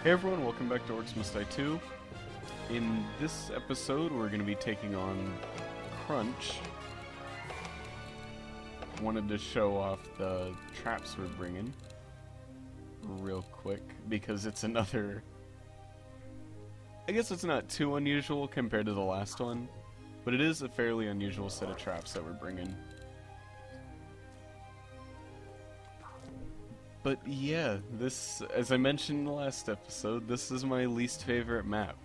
Hey everyone, welcome back to Orcs Must Die 2. In this episode, we're going to be taking on Crunch. Wanted to show off the traps we're bringing real quick, because it's another... I guess it's not too unusual compared to the last one, but it is a fairly unusual set of traps that we're bringing. But yeah, this, as I mentioned in the last episode, this is my least favorite map.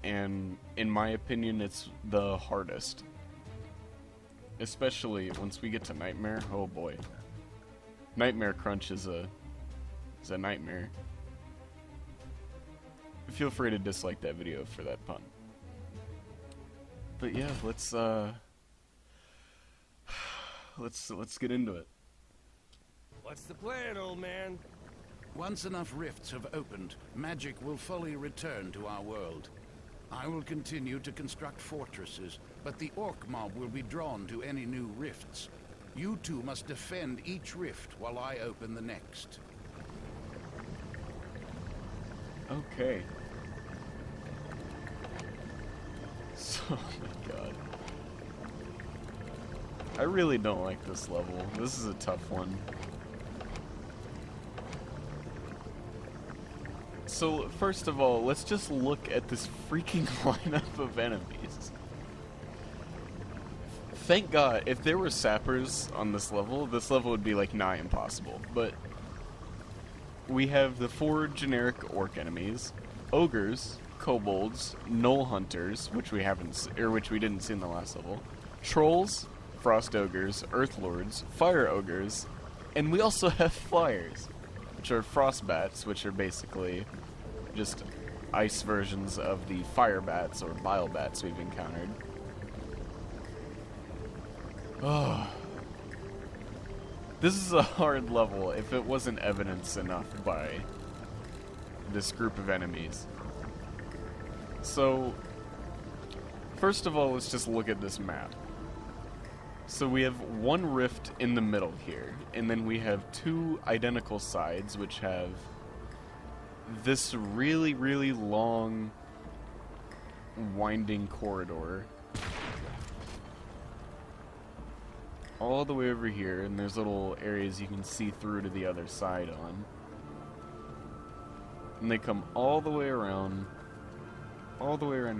And in my opinion, it's the hardest. Especially once we get to Nightmare. Oh boy. Nightmare Crunch is a nightmare. Feel free to dislike that video for that pun. But yeah, let's get into it. What's the plan, old man? Once enough rifts have opened, magic will fully return to our world. I will continue to construct fortresses, but the orc mob will be drawn to any new rifts. You two must defend each rift while I open the next. Okay. So, oh my god. I really don't like this level. This is a tough one. So, first of all, let's just look at this freaking lineup of enemies. Thank God, if there were sappers on this level would be like nigh impossible. But we have the 4 generic orc enemies, ogres, kobolds, gnoll hunters, which we didn't see in the last level, trolls, frost ogres, earth lords, fire ogres, and we also have flyers, which are frost bats, which are basically just ice versions of the fire bats or bile bats we've encountered. Oh. This is a hard level if it wasn't evidence enough by this group of enemies. So, first of all, let's just look at this map. So we have one rift in the middle here, and then we have 2 identical sides which have this really, really long winding corridor all the way over here, and there's little areas you can see through to the other side on. And they come all the way around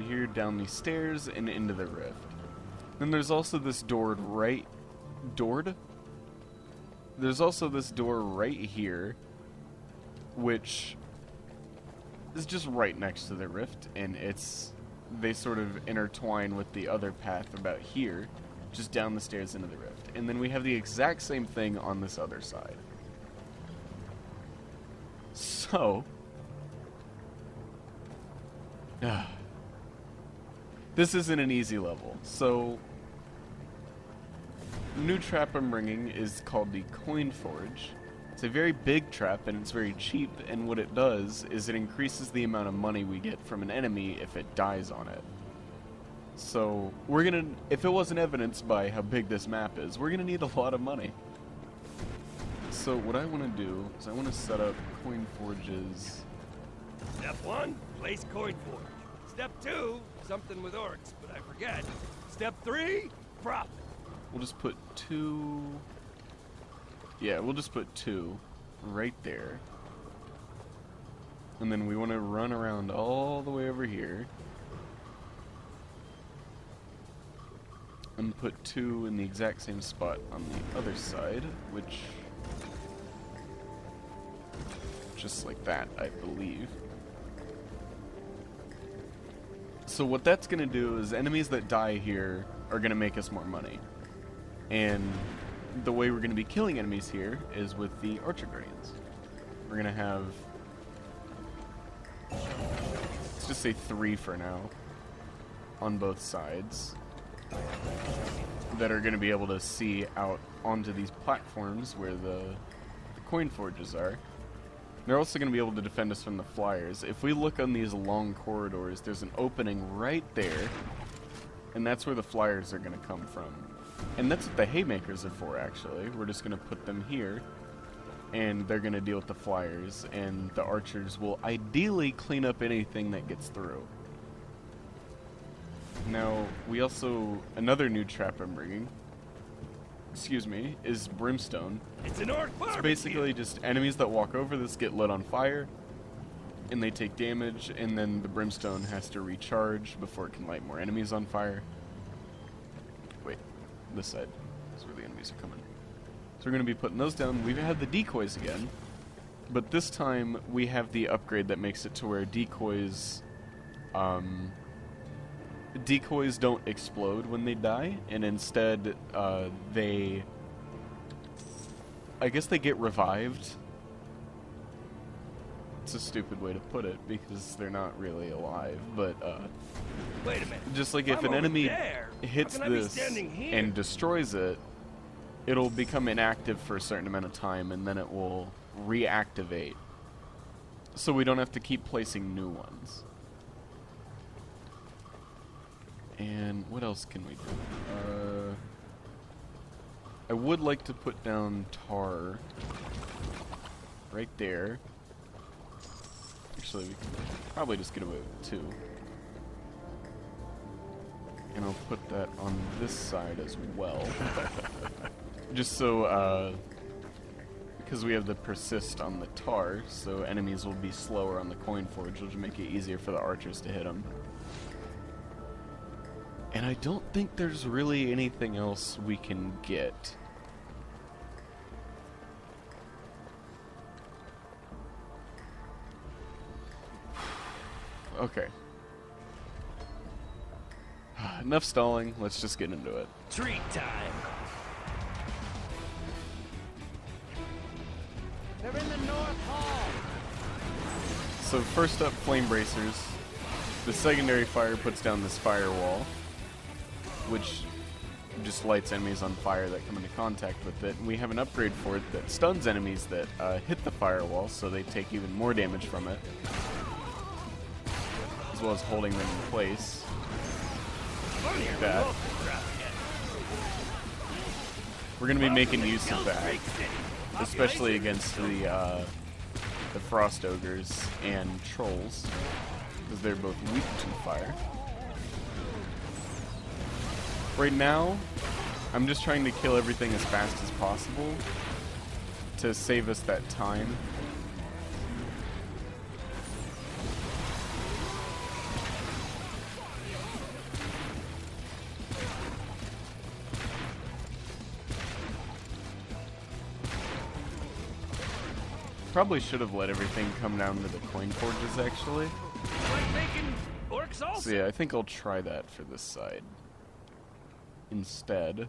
here, down these stairs, and into the rift. Then there's also this door There's also this door right here, which is just right next to the rift, and they sort of intertwine with the other path about here, just down the stairs into the rift. And then we have the exact same thing on this other side. So, this isn't an easy level. So, the new trap I'm bringing is called the Coin Forge. It's a very big trap, and it's very cheap, and what it does is it increases the amount of money we get from an enemy if it dies on it. So, if it wasn't evidenced by how big this map is, we're gonna need a lot of money. So what I want to do is I want to set up Coin Forges. Step 1, place coin forge. Step 2, something with orcs, but I forget. Step 3, profit. We'll just put 2... Yeah, we'll just put 2 right there. And then we want to run around all the way over here. And put 2 in the exact same spot on the other side, which... just like that, I believe. So what that's going to do is enemies that die here are going to make us more money. And the way we're going to be killing enemies here is with the Archer Guardians. We're going to have... let's just say 3 for now. On both sides. That are going to be able to see out onto these platforms where the coin forges are. They're also going to be able to defend us from the flyers. If we look on these long corridors, there's an opening right there, and that's where the flyers are going to come from. And that's what the haymakers are for, actually. We're just going to put them here, and they're going to deal with the flyers, and the archers will ideally clean up anything that gets through. Now, we also, another new trap I'm bringing, excuse me, is brimstone. It's an orc barbecue. It's basically just enemies that walk over this get lit on fire, and they take damage, and then the brimstone has to recharge before it can light more enemies on fire. Wait, this side is where the enemies are coming. So we're going to be putting those down. We've had the decoys again, but this time we have the upgrade that makes it to where decoys don't explode when they die, and instead I guess they get revived. It's a stupid way to put it because they're not really alive, but Wait a minute. just like if an enemy hits how can I be this standing here? and destroys it, it'll become inactive for a certain amount of time, and then it will reactivate. So we don't have to keep placing new ones. And what else can we do? I would like to put down tar right there. Actually, we can probably just get away with 2. And I'll put that on this side as well. Just so, because we have the persist on the tar, so enemies will be slower on the coin forge, which will make it easier for the archers to hit them. And I don't think there's really anything else we can get. Okay. Enough stalling, let's just get into it. Treat time. They're in the North Hall. So first up, flame bracers. The secondary fire puts down this firewall, which just lights enemies on fire that come into contact with it. And we have an upgrade for it that stuns enemies that hit the firewall, so they take even more damage from it, as well as holding them in place. Like that. We're going to be making use of that, especially against the frost ogres and trolls, because they're both weak to fire. Right now, I'm just trying to kill everything as fast as possible to save us that time. Probably should have let everything come down to the coin forges, actually. Like making orcs also. So yeah, I think I'll try that for this side instead.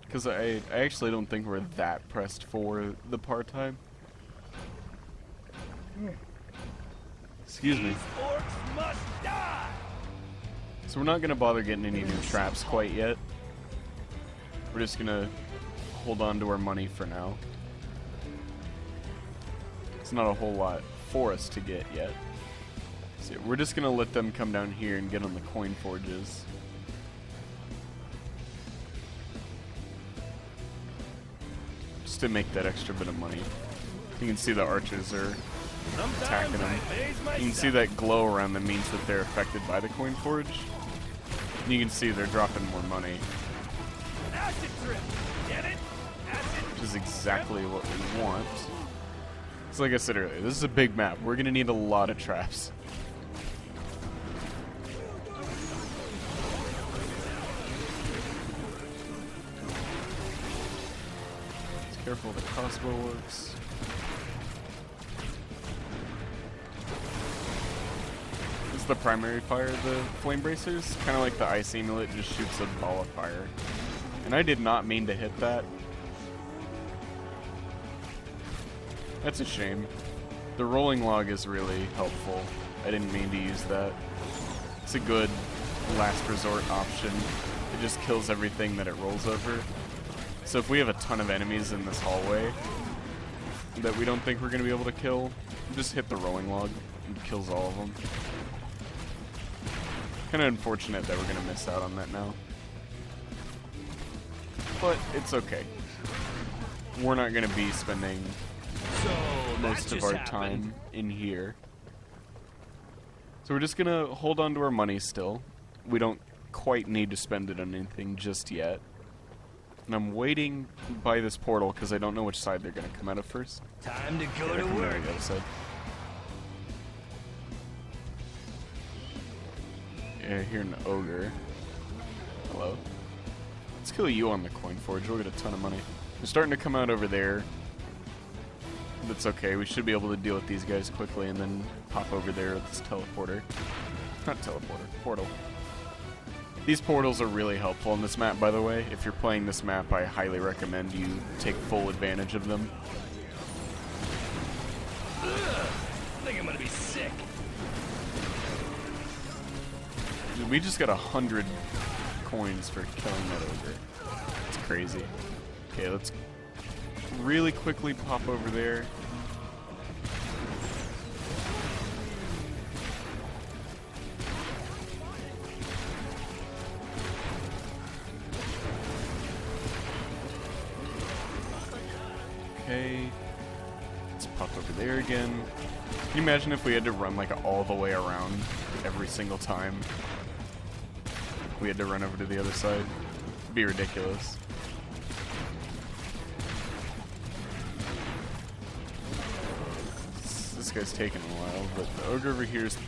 Because I actually don't think we're that pressed for the part-time. Excuse me. These orcs must die. So we're not going to bother getting any new traps quite yet. We're just going to hold on to our money for now. It's not a whole lot for us to get yet. So we're just going to let them come down here and get on the coin forges. Just to make that extra bit of money. You can see the archers are attacking them. You can see that glow around them means that they're affected by the coin forge. And you can see they're dropping more money. Acid trip. Get it? Acid. Which is exactly what we want. So like I said earlier, this is a big map. We're going to need a lot of traps. Just careful the crossbow works. This is the primary fire of the flame bracers. Kind of like the ice amulet, just shoots a ball of fire. And I did not mean to hit that. That's a shame. The rolling log is really helpful. I didn't mean to use that. It's a good last resort option. It just kills everything that it rolls over. So if we have a ton of enemies in this hallway that we don't think we're going to be able to kill, just hit the rolling log. It kills all of them. Kind of unfortunate that we're going to miss out on that now. But it's okay. we're not going to be spending So most of our time in here. So we're just going to hold on to our money still. We don't quite need to spend it on anything just yet. And I'm waiting by this portal because I don't know which side they're going to come out of first. Time to go They're to coming out work. of the other side. Yeah, I hear an ogre. Hello. Let's kill you on the coin forge. We'll get a ton of money. They're starting to come out over there. That's okay. We should be able to deal with these guys quickly and then pop over there with this teleporter. Not teleporter. Portal. These portals are really helpful in this map, by the way. If you're playing this map, I highly recommend you take full advantage of them. Ugh, I think I'm gonna be sick. We just got 100 coins for killing that ogre. It's crazy. Okay, let's really quickly pop over there. Okay, let's pop over there again. Can you imagine if we had to run like all the way around every single time we had to run over to the other side? It'd be ridiculous. This guy's taking a while, but the ogre over here is...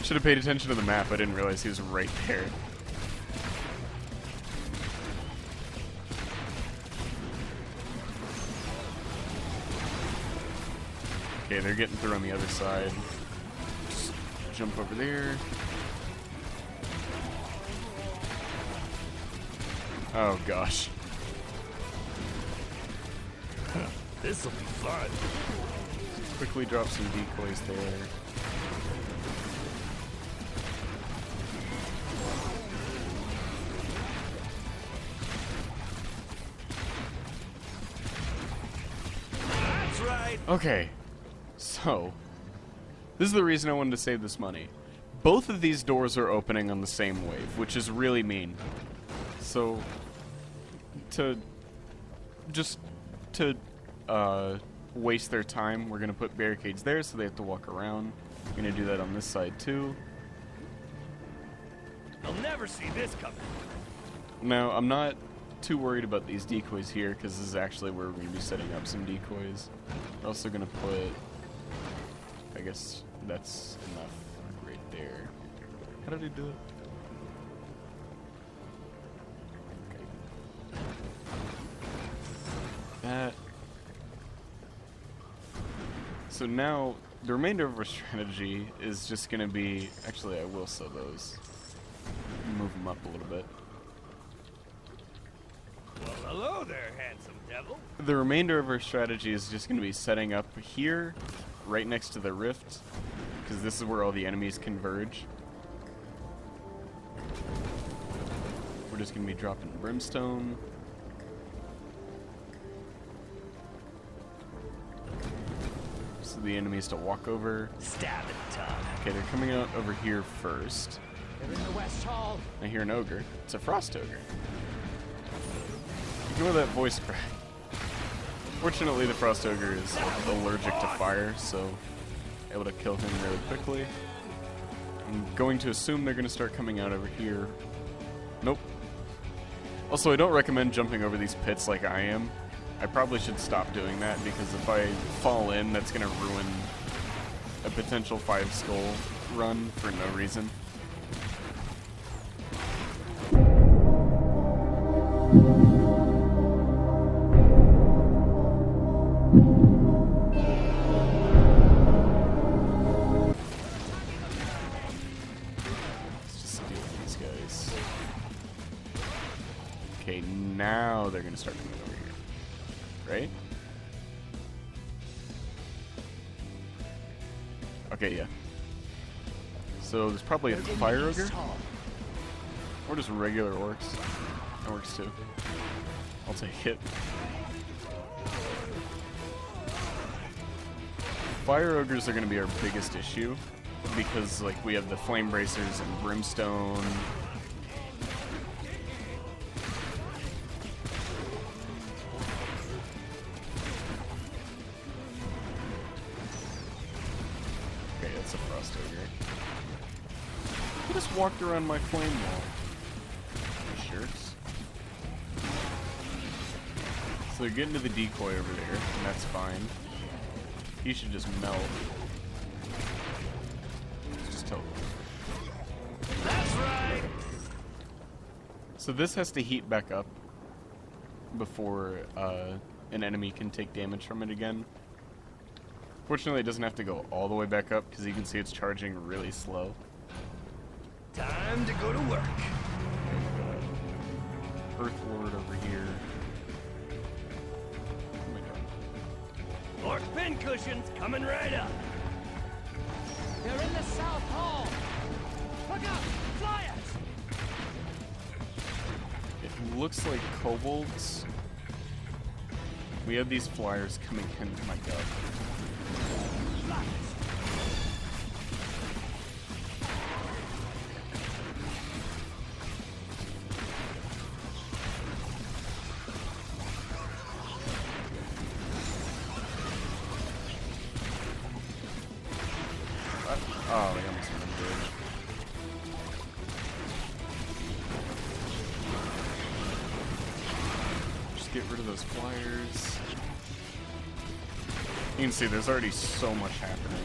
Should have paid attention to the map. I didn't realize he was right there. Okay, they're getting through on the other side. Just jump over there. Oh gosh. This'll be fun. Quickly drop some decoys there. That's right. Okay, so this is the reason I wanted to save this money. Both of these doors are opening on the same wave, which is really mean. So, to waste their time, we're gonna put barricades there so they have to walk around. We're gonna do that on this side too. They'll never see this coming. Now, I'm not too worried about these decoys here because this is actually where we're gonna be setting up some decoys. We're also gonna put, I guess that's enough right there. How did I do it? That. So now, the remainder of our strategy is just going to be... Actually, I will sell those. Move them up a little bit. Well, hello there, handsome devil. The remainder of our strategy is just going to be setting up here, right next to the rift, because this is where all the enemies converge. We're just going to be dropping brimstone. So the enemies to walk over. Stab it, Tom. Okay, they're coming out over here first. They're in the West Hall. I hear an ogre. It's a frost ogre. Ignore that voice crack. Fortunately, the frost ogre is allergic to fire, so able to kill him really quickly. I'm going to assume they're going to start coming out over here. Nope. Also, I don't recommend jumping over these pits like I am. I probably should stop doing that because if I fall in, that's going to ruin a potential 5 skull run for no reason. Let's just deal with these guys. Okay, now they're going to start coming over here. Right? Okay, yeah. So there's probably a fire ogre? Or just regular orcs. That works too. I'll take it. Fire ogres are going to be our biggest issue because like we have the flame bracers and brimstone. That's a frost ogre. He just walked around my flame wall. Jerks. So they're getting to the decoy over there, and that's fine. He should just melt. Just tell. That's right. So this has to heat back up before an enemy can take damage from it again. Fortunately, it doesn't have to go all the way back up because you can see it's charging really slow. Time to go to work. Earth Lord over here. Oh my god. Orc pincushions coming right up. They're in the South Hall! Look out! Flyers! It looks like kobolds. We have these flyers coming in. Oh my god. Oh, I almost went into it. Just get rid of those flyers. You can see there's already so much happening.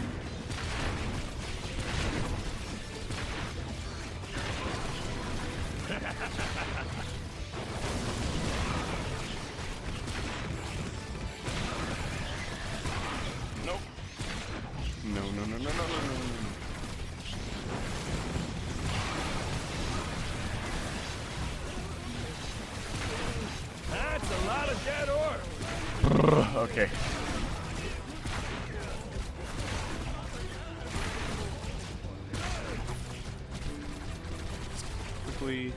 Nope. No, no, no, no, no, no, no, no. That's a lot of dead orcs. Okay. Quickly.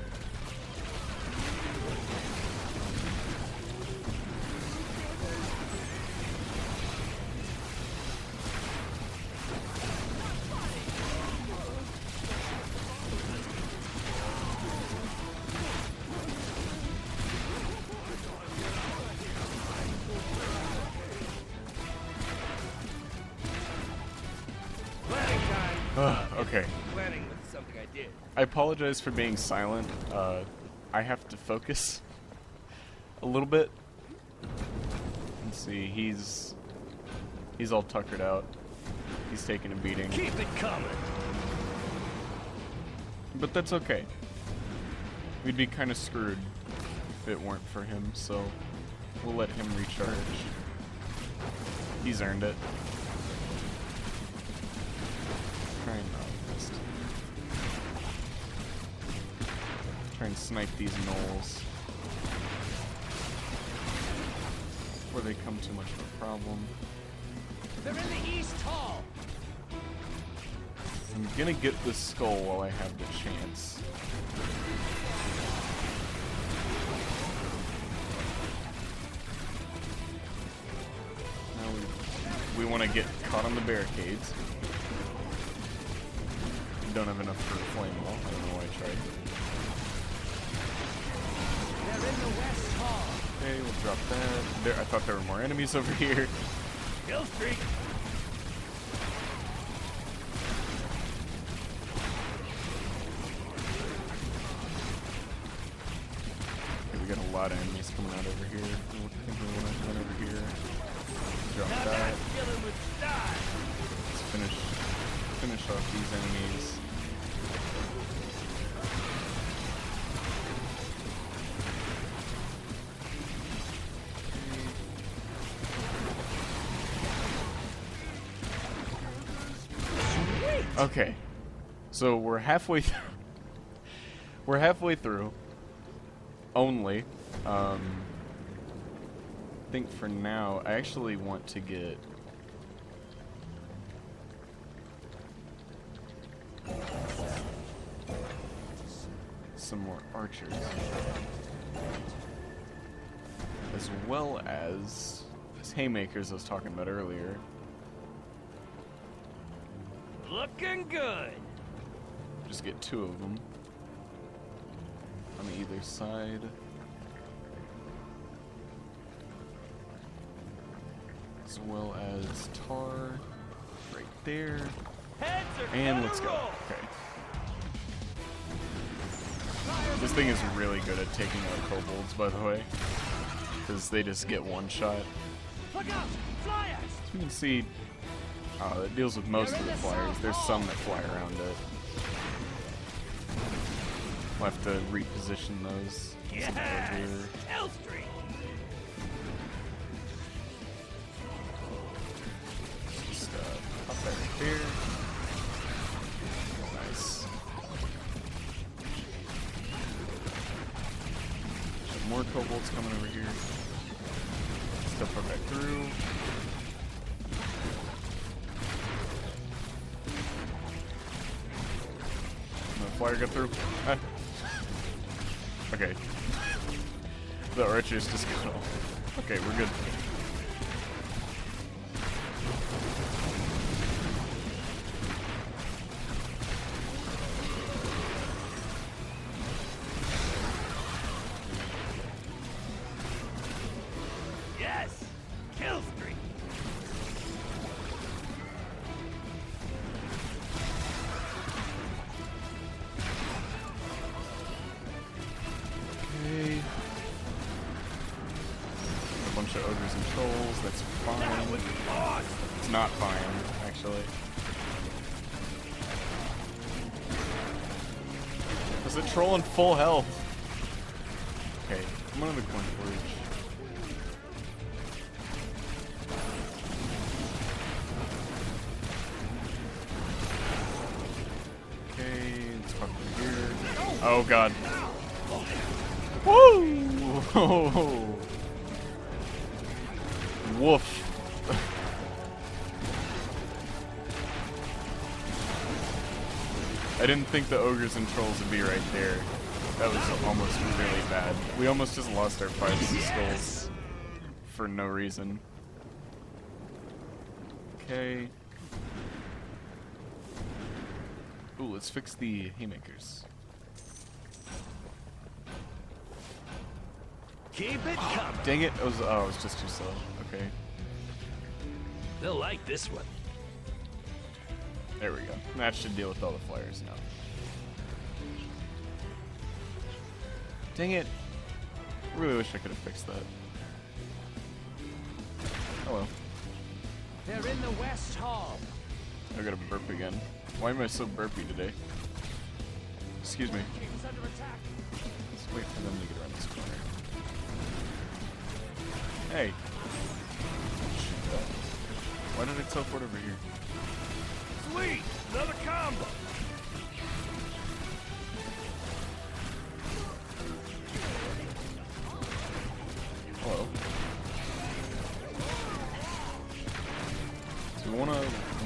Planning time. Okay. Planning was something I did. I apologize for being silent. I have to focus a little bit. Let's see, he's all tuckered out. He's taking a beating. Keep it coming. But that's okay. We'd be kind of screwed if it weren't for him, so we'll let him recharge. He's earned it. Try and try and snipe these gnolls before they become too much of a problem. They're in the East Hall! I'm gonna get this skull while I have the chance. Now we want to get caught on the barricades. We don't have enough for a flame wall. I don't know why I tried. They're in the West Hall! Okay, we'll drop that. There, I thought there were more enemies over here. Kill streak. Okay, we got a lot of enemies coming out over here. I think we want to run over here. Drop Now that. that's killing with style. Let's finish off these enemies. Okay, so we're halfway through. We're halfway through. Only. I think for now, I actually want to get some more archers, as well as these haymakers I was talking about earlier. Looking good. Just get 2 of them on either side. As well as tar right there. Heads are And gonna let's go. roll. Okay. This thing is really good at taking out kobolds, by the way. Because they just get one shot. Look out! Flyers! You can see it deals with most of the flyers. There's some that fly around it. We'll have to reposition those. Yes! Over. Hell Street! Just pop that right there. Nice. Some more kobolds coming over here. Still put back through. The flyer got through. Ah. Okay. The archers just got off. Okay, we're good. Yes! Kill Street! Okay. A bunch of ogres and trolls, that's That was fine. awesome! It's not fine, actually. There's a troll in full health. Okay, come on to the corn forge. Okay, let's pop over here. Oh god. Woo! Woof. I didn't think the ogres and trolls would be right there. That was almost really bad. We almost just lost our fights and skulls for no reason. Okay. Ooh, let's fix the haymakers. Keep it coming! Dang it! It was just too slow. Okay. They'll like this one. There we go. That should deal with all the flyers now. Dang it. I really wish I could have fixed that. Oh well. They're in the West Hall. I gotta burp again. Why am I so burpy today? Excuse me. King's under attack. Let's wait for them to get around this corner. Hey. Shoot that. Why did it teleport over here? Sweet! Another combo! Hello. So we want to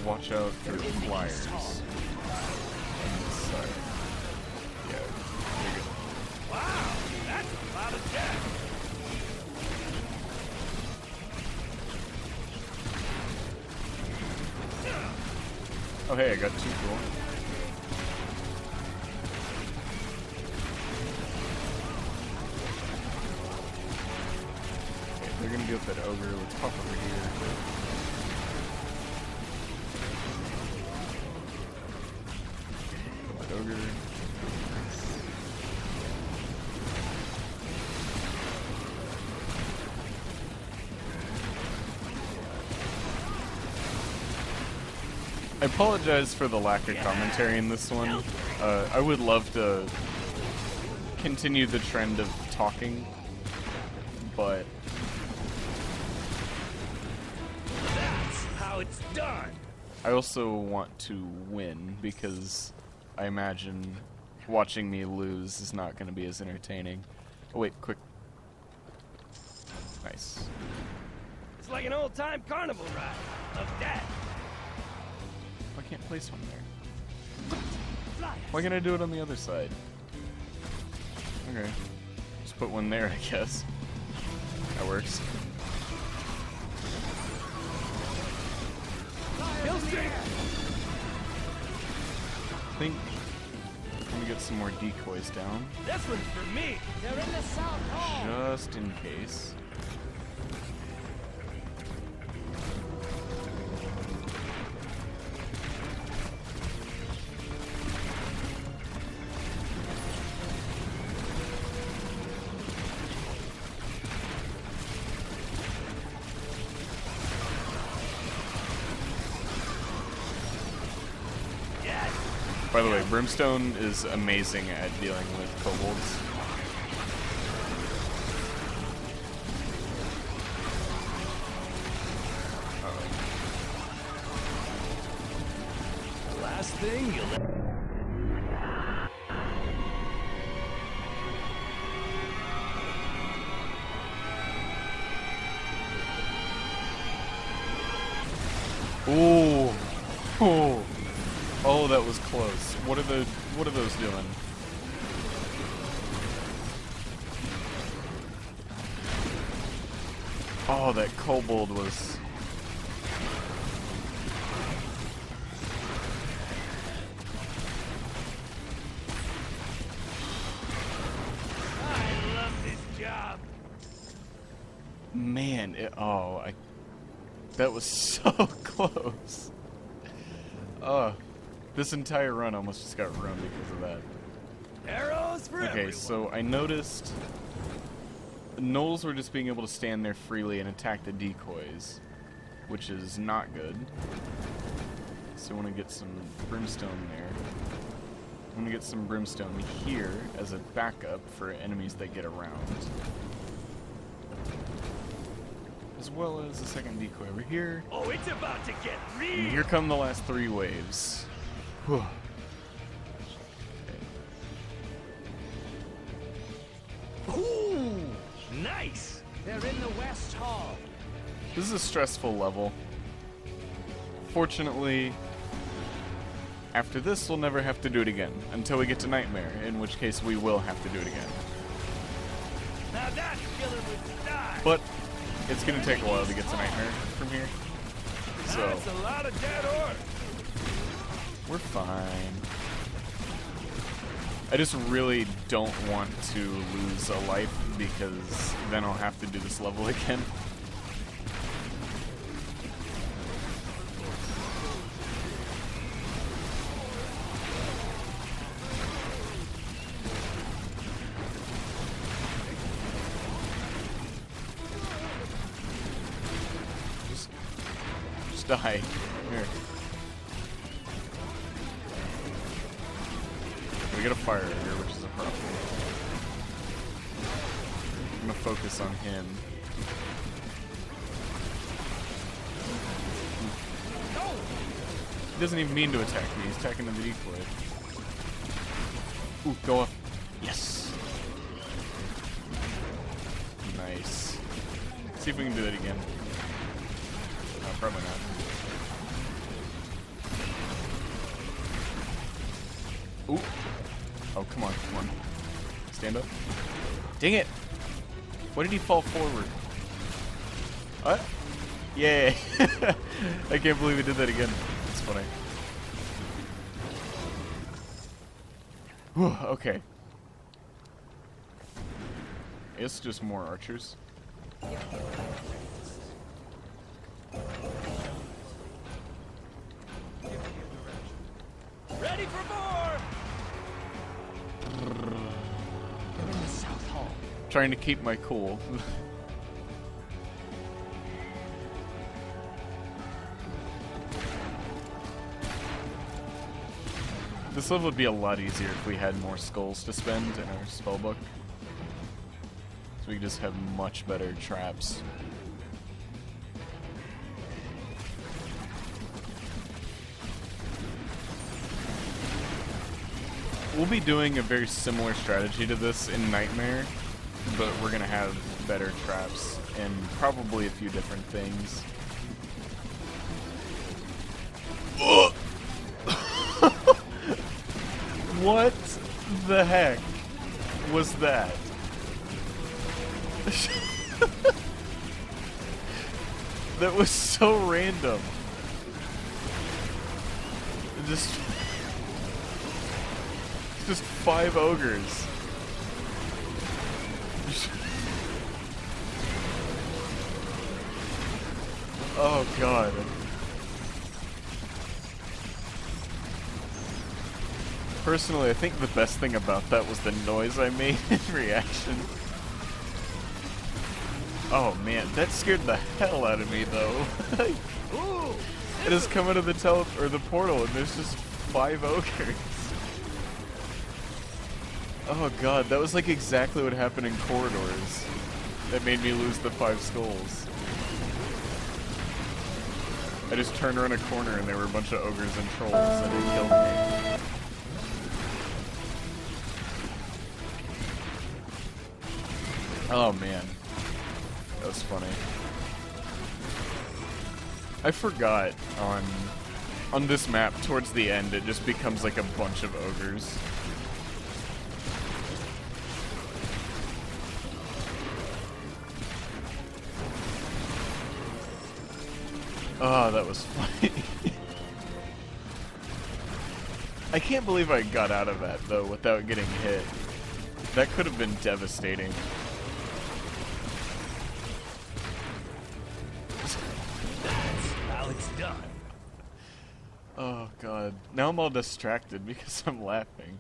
watch out for flyers. On this side. Yeah, you're good. Wow! That's a lot of death! Oh hey, I got 2 cool. Okay, they're gonna deal with that ogre. Let's pop over here. Kill that ogre. I apologize for the lack of commentary in this one. I would love to continue the trend of talking, but That's how it's done! I also want to win because I imagine watching me lose is not going to be as entertaining. Oh wait, quick. Nice. It's like an old-time carnival ride of death. I can't place one there. Why can't I do it on the other side? Okay. Just put one there, I guess. That works. Kill Street! I think I'm gonna get some more decoys down, This one's for me! They're in the South Hall. just in case. By the way, Brimstone is amazing at dealing with kobolds. Last thing you'll... Ooh. Oh. Oh, that was close. What are those doing? Oh, that kobold was... I love this job. Man, that was so close. This entire run almost just got ruined because of that. Arrows for Okay, everyone. so I noticed gnolls were just being able to stand there freely and attack the decoys, which is not good. So I want to get some brimstone there. I'm going to get some brimstone here as a backup for enemies that get around. As well as a second decoy over here. Oh, it's about to get And real. here come the last 3 waves. Whew. Ooh, nice. They're in the West Hall. This is a stressful level. Fortunately, after this, we'll never have to do it again until we get to Nightmare, in which case we will have to do it again. Now that's killing with style. But it's going to take a while to get to Nightmare from here. So, That's a lot of dead orcs. we're fine. I just really don't want to lose a life because then I'll have to do this level again. Just die. Here. We get a fire here, which is a problem. I'm gonna focus on him. He doesn't even mean to attack me, he's attacking the decoy. Ooh, go up. Yes! Nice. See if we can do that again. No, probably not. Ooh. Oh, come on, come on. Stand up. Dang it! Why did he fall forward? What? Yay! I can't believe he did that again. It's funny. Whew, okay. It's just more archers. Ready for more. They're in the South Hall. Trying to keep my cool. This level would be a lot easier if we had more skulls to spend in our spellbook. So we could just have much better traps. We'll be doing a very similar strategy to this in Nightmare, but we're gonna have better traps and probably a few different things. What the heck was that? That was so random. Just 5 ogres. Oh god. Personally, I think the best thing about that was the noise I made in reaction. Oh man, that scared the hell out of me though. Ooh, I just come out of the the portal and there's just 5 ogres. Oh god, that was like exactly what happened in Corridors. That made me lose the 5 skulls. I just turned around a corner and there were a bunch of ogres and trolls and it killed me. Oh man. That was funny. I forgot on this map, towards the end, it just becomes like a bunch of ogres. Oh, that was funny. I can't believe I got out of that, though, without getting hit. That could have been devastating. That's how it's done. Oh, God. Now I'm all distracted because I'm laughing.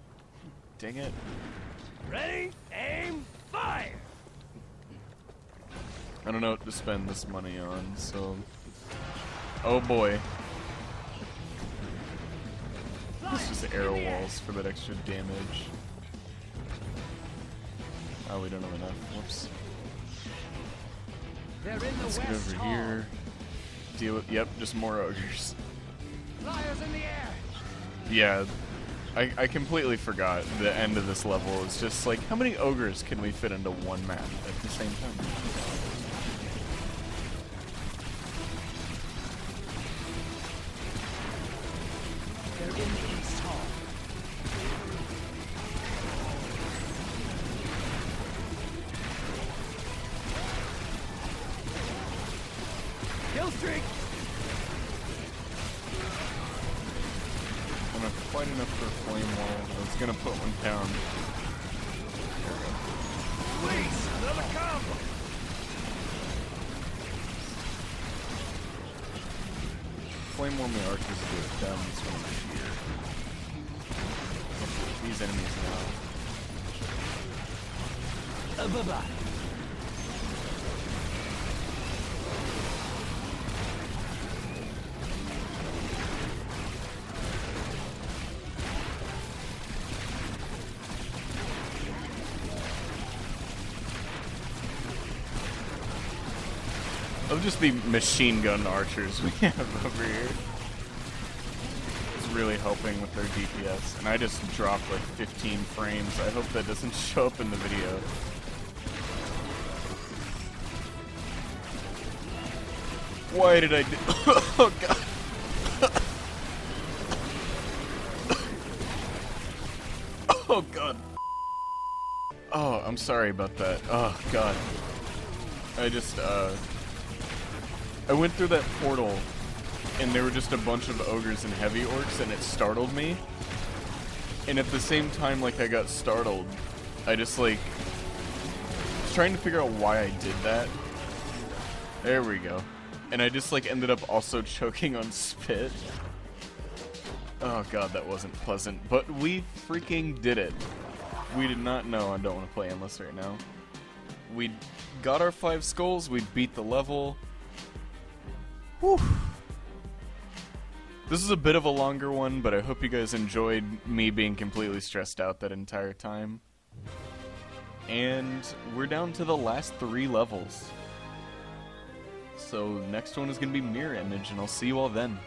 Dang it. Ready, aim, fire! I don't know what to spend this money on, so... Oh boy. It's just arrow walls for that extra damage. Oh, we don't have enough. Whoops. They're in the Let's get west over hall. here. Deal with... Yep, just more ogres. Flyers in the air. Yeah. I completely forgot the end of this level is just like, how many ogres can we fit into one map at the same time? They're in the east hall. Kill streak! I don't have quite enough for a flame wall. I was gonna put one down. Please, another combo! Flame wall my archers do it down this one here. These enemies now. Bye-bye. Of just the machine gun archers we have over here. It's really helping with their DPS. And I just dropped like 15 frames. I hope that doesn't show up in the video. Why did I do... Oh god. Oh god. Oh, I'm sorry about that. Oh god. I just, I went through that portal, and there were just a bunch of ogres and heavy orcs, and it startled me. And at the same time, like, I got startled, I just, like, was trying to figure out why I did that. There we go. And I just, like, ended up also choking on spit. Oh god, that wasn't pleasant. But we freaking did it. We did not know. I don't want to play endless right now. We got our 5 skulls, we beat the level. Whew. This is a bit of a longer one, but I hope you guys enjoyed me being completely stressed out that entire time. And we're down to the last 3 levels. So next one is going to be Mirror Image, and I'll see you all then.